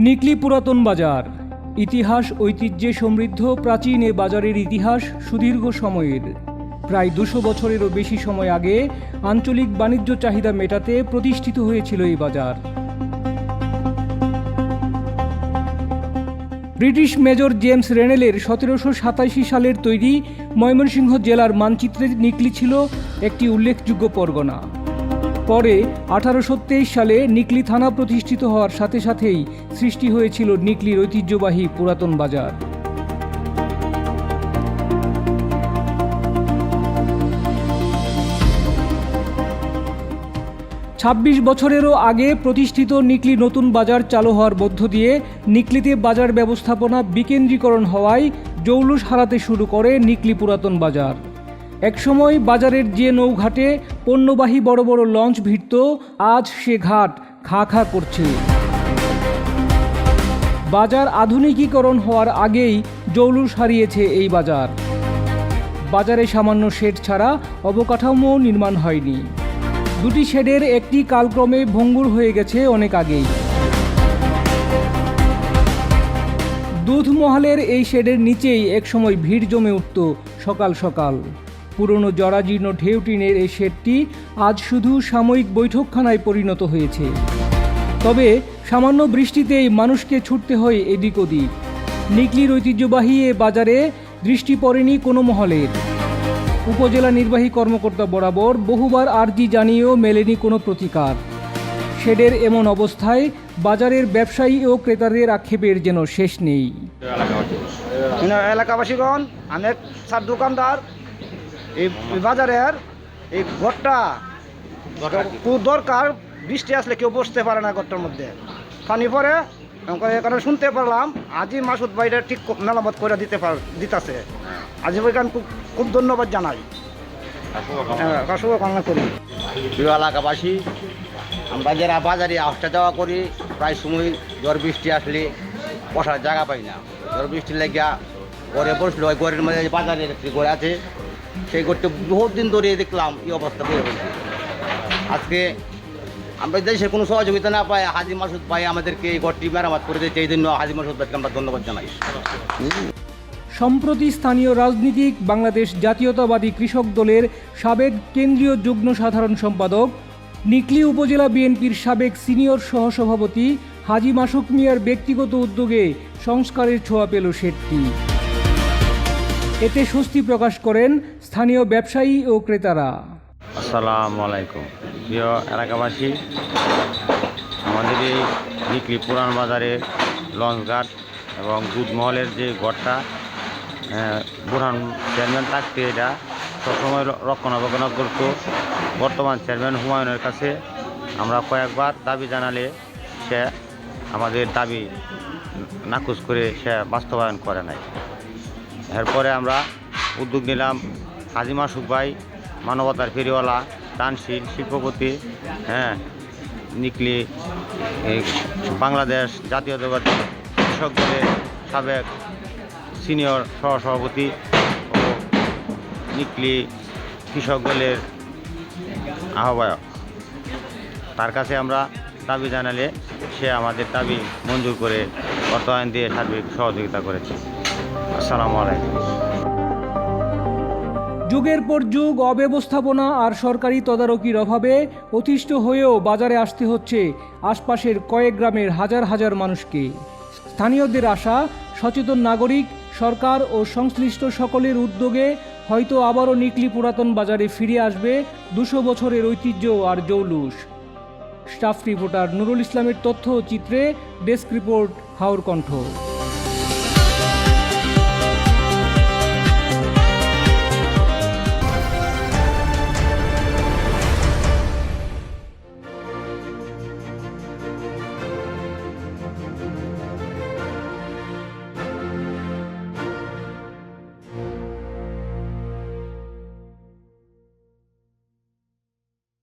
নিকলী পুরাতন বাজার। ইতিহাস ঐতিহ্যে সমৃদ্ধ প্রাচীন এ বাজারের ইতিহাস সুদীর্ঘ সময়ের। প্রায় ২০০ বছরেরও বেশি সময় আগে আঞ্চলিক বাণিজ্য চাহিদা মেটাতে প্রতিষ্ঠিত হয়েছিল এই বাজার। ব্রিটিশ মেজর জেমস রেনেলের ১৭৮৭ সালের তৈরি ময়মনসিংহ জেলার মানচিত্রে নিকলী ছিল একটি উল্লেখযোগ্য পরগনা। পরে ১৮২৩ সালে নিকলী থানা প্রতিষ্ঠিত হওয়ার সাথে সাথেই সৃষ্টি হয়েছিল নিকলীর ঐতিহ্যবাহী পুরাতন বাজার। ছাব্বিশ বছরেরও আগে প্রতিষ্ঠিত নিকলী নতুন বাজার চালু হওয়ার মধ্য দিয়ে নিকলীতে বাজার ব্যবস্থাপনা বিকেন্দ্রীকরণ হওয়ায় জৌলুস হারাতে শুরু করে নিকলী পুরাতন বাজার। একসময় বাজারের যে নৌঘাটে পণ্যবাহী বড় বড় লঞ্চ ভিড়ত, আজ সে ঘাট খা খা করছে। বাজার আধুনিকীকরণ হওয়ার আগেই জৌলুস হারিয়েছে এই বাজার। বাজারে সামান্য শেড ছাড়া অবকাঠামো নির্মাণ হয়নি। দুটি শেডের একটি কালক্রমে ভঙ্গুর হয়ে গেছে অনেক আগেই। দুধমহলের এই শেডের নিচেই একসময় ভিড় জমে উঠত সকাল সকাল। পুরনো জরাজীর্ণ ঢেউটিনের এই শেডটি আজ শুধু সাময়িক বৈঠকখানায় পরিণত হয়েছে। তবে সামান্য বৃষ্টিতেই মানুষকে ছুটতে হয় এদিক ওদিক। নিকলীর ঐতিহ্যবাহী এ বাজারে দৃষ্টি পড়েনি কোনো মহলের। উপজেলা নির্বাহী কর্মকর্তা বরাবর বহুবার আর্জি জানিয়েও মেলেনি কোনো প্রতিকার। শেডের এমন অবস্থায় বাজারের ব্যবসায়ী ও ক্রেতাদের আক্ষেপের যেন শেষ নেই। এলাকাবাসীগণ, আমি এক সার দোকানদার। এই বাজারের এই ঘরটা খুব দরকার। বৃষ্টি আসলে কেউ বসতে পারে না ঘরটার মধ্যে, পানি পরে। এখানে শুনতে পারলাম আজি মাসুদ ভাইরা ঠিক মেরামত করে দিতেছে। আজি ভাইকে খুব ধন্যবাদ জানাই, শুভকামনা করি। প্রিয় এলাকাবাসী, আমরা যারা বাজারে আসা যাওয়া করি, প্রায় সময় ঝড় বৃষ্টি আসলে বসার জায়গা পাই না। ঝড় বৃষ্টি লেগিয়া ঘরে বসলো, ওই ঘরের মধ্যে বাজারের একটি ঘর আছে, সেই ঘরটা বহুত দিন ধরে দেখলাম এই অবস্থা বের হয়েছে। আজকে আমরা দেশের কোনো সহযোগিতা না পাই, হাজি মাসুদ ভাই আমাদেরকে এই ঘরটি মেরামত করে দিয়েছে। এই জন্য হাজি মাসুদ ভাইকে আমরা ধন্যবাদ জানাই। সম্প্রতি স্থানীয় রাজনীতিক বাংলাদেশ জাতীয়তাবাদী কৃষক দলের সাবেক কেন্দ্রীয় যুগ্ম সাধারণ সম্পাদক, নিকলী উপজেলা বিএনপির সাবেক সিনিয়র সহসভাপতি হাজি মাসুক মিয়ার ব্যক্তিগত উদ্যোগে সংস্কারের ছোঁয়া পেল শেডটি। এতে স্বস্তি প্রকাশ করেন স্থানীয় ব্যবসায়ী ও ক্রেতারা। আসসালামু আলাইকুম প্রিয় এলাকাবাসী, আমাদের এই নিকলী পুরান বাজারে লঞ্চঘাট এবং দুধমহলের যে ঘরটা বুরহান চেয়ারম্যান থাকতে এটা সবসময় রক্ষণাবেক্ষণ করত। বর্তমান চেয়ারম্যান হুমায়ুনের কাছে আমরা কয়েকবার দাবি জানালে সে আমাদের দাবি নাকচ করে সে বাস্তবায়ন করে নাই। এরপরে আমরা উদ্যোগ নিলাম, হাজি মাসুক ভাই মানবতার ফেরিওয়ালা, দানশীল, শিল্পপতি, নিকলী বাংলাদেশ জাতীয়তাবাদী কৃষক দলের সাবেক সিনিয়র সহসভাপতি ও নিকলী কৃষক দলের আহ্বায়ক, তার কাছে আমরা দাবি জানালে সে আমাদের দাবি মঞ্জুর করে অর্থায়ন দিয়ে সার্বিক সহযোগিতা করেছে। আসসালামু আলাইকুম। যুগের পর যুগ অব্যবস্থাপনা আর সরকারি তদারকির অভাবে অতিষ্ঠ হয়েও বাজারে আসতে হচ্ছে আশপাশের কয়েক গ্রামের হাজার হাজার মানুষকে। স্থানীয়দের আশা, সচেতন নাগরিক, সরকার ও সংশ্লিষ্ট সকলের উদ্যোগে হয়তো আবারও নিকলী পুরাতন বাজারে ফিরে আসবে ২০০ বছরের ঐতিহ্য আর জৌলুস। স্টাফ রিপোর্টার নুরুল ইসলামের তথ্য ও চিত্রে ডেস্ক রিপোর্ট, হাওর কণ্ঠ।